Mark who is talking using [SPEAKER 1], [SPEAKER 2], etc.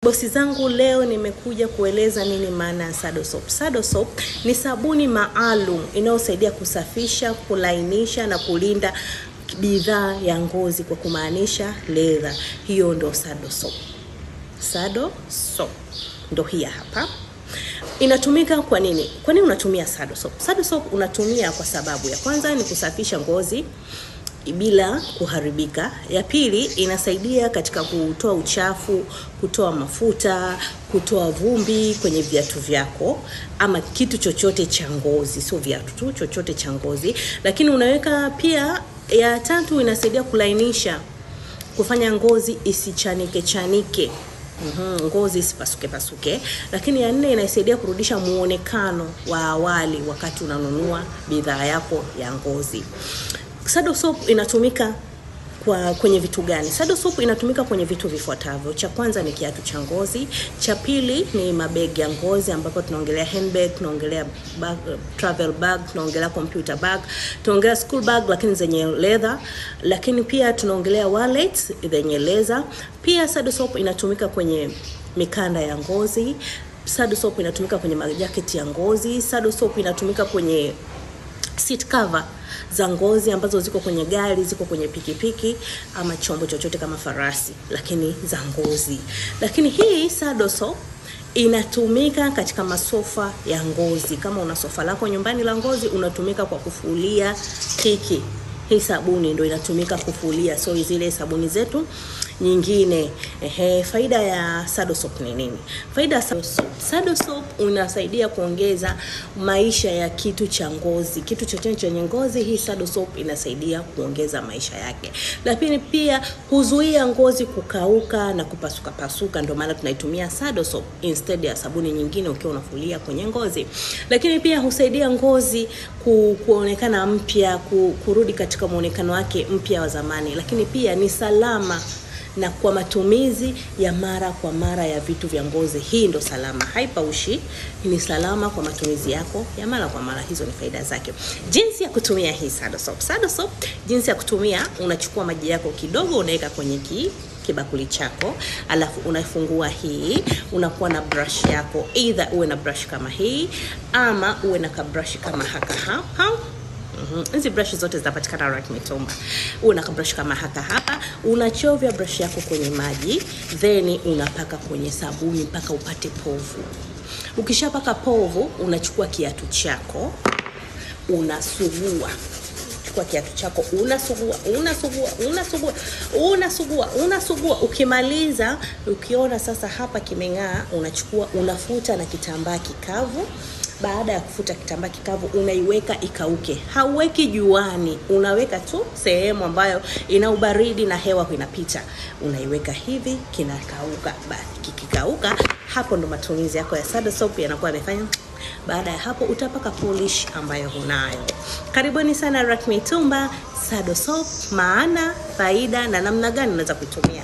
[SPEAKER 1] Bosi zangu, leo nimekuja kueleza nini maana ya Sado Soap. Sado Soap ni sabuni maalum inayosaidia kusafisha, kulainisha na kulinda bidhaa ya ngozi, kwa kumaanisha leather. Hiyo ndo Sado Soap. Sado Soap ndo hii hapa. Inatumika kwa nini? Kwa nini unatumia Sado Soap? Sado Soap unatumia kwa sababu ya kwanza ni kusafisha ngozi bila kuharibika. Ya pili, inasaidia katika kutoa uchafu, kutoa mafuta, kutoa vumbi kwenye viatu vyako ama kitu chochote cha ngozi, sio viatu tu, chochote cha ngozi. Lakini unaweka pia, ya tatu, inasaidia kulainisha, kufanya ngozi isichanike, ngozi isipasuke. Lakini ya nne, inasaidia kurudisha muonekano wa awali wakati unanunua bidhaa yako ya ngozi. Sado Soap inatumika kwenye vitu gani? Sado Soap inatumika kwenye vitu vifuatavyo. Cha kwanza ni kiatu cha ngozi, cha pili ni mabegi ya ngozi ambapo tunaongelea handbag, tunaongelea bag, travel bag, tunaongelea computer bag, tunaongelea school bag lakini zenye leather, lakini pia tunaongelea wallets zenye leather. Pia Sado Soap inatumika kwenye mikanda ya ngozi. Sado Soap inatumika kwenye majaketi ya ngozi. Sado Soap inatumika kwenye seat cover za ngozi ambazo ziko kwenye gari, ziko kwenye pikipiki ama chombo chochote kama farasi, lakini za ngozi. Lakini hii Sado Soap inatumika katika masofa ya ngozi. Kama una sofa lako nyumbani la ngozi, unatumika kwa kufulia tiki. Hii sabuni ndio inatumika kufulia, so zile sabuni zetu nyingine. Faida ya Sado Soap ni nini? Faida ya Sado Soap unasaidia kuongeza maisha ya kitu cha ngozi. Kitu chochote chenye ngozi, hii Sado Soap inasaidia kuongeza maisha yake. Lakini pia huzuia ngozi kukauka na kupasuka. Ndio maana tunaitumia Sado Soap instead ya sabuni nyingine ukiwa unafulia kwenye ngozi. Lakini pia husaidia ngozi kuonekana mpya, kurudi katika muonekano wake mpya wa zamani. Lakini pia ni salama na kwa matumizi ya mara kwa mara ya vitu vya ngozi. Hii ndo salama, haipaushi, ni salama kwa matumizi yako ya mara kwa mara. Hizo ni faida zake. Jinsi ya kutumia hii Sado Soap. Sado Soap, jinsi ya kutumia, unachukua maji yako kidogo, unaweka kwenye kibakuli chako, alafu unafungua hii, unakuwa na brush yako. Either uwe na brush kama hii ama uwe na brush kama haka. Hizi brush zote zinapatikana Rock Mitumba. Una brush kama hapa, unachovya brush yako kwenye maji, then unapaka kwenye sabuni mpaka upate povu. Ukishapaka povu, unachukua kiatu chako, unasugua. Chukua kiatu chako, unasugua. Ukimaliza, ukiona sasa hapa kimeng'aa, unafuta na kitambaa kikavu. Baada ya kufuta kitambaa kikavu, unaiweka ikauke. Hauweki juani, unaweka tu sehemu ambayo ina ubaridi na hewa inapita. Unaiweka hivi, kinakauka. Basi kikikauka, hapo ndo matumizi yako ya Sado Soap yanakuwa yamefanya. Baada ya hapo utapaka polish ambayo unayo. Karibuni sana Rock Mitumba. Sado Soap, maana, faida na namna gani unaweza kutumia.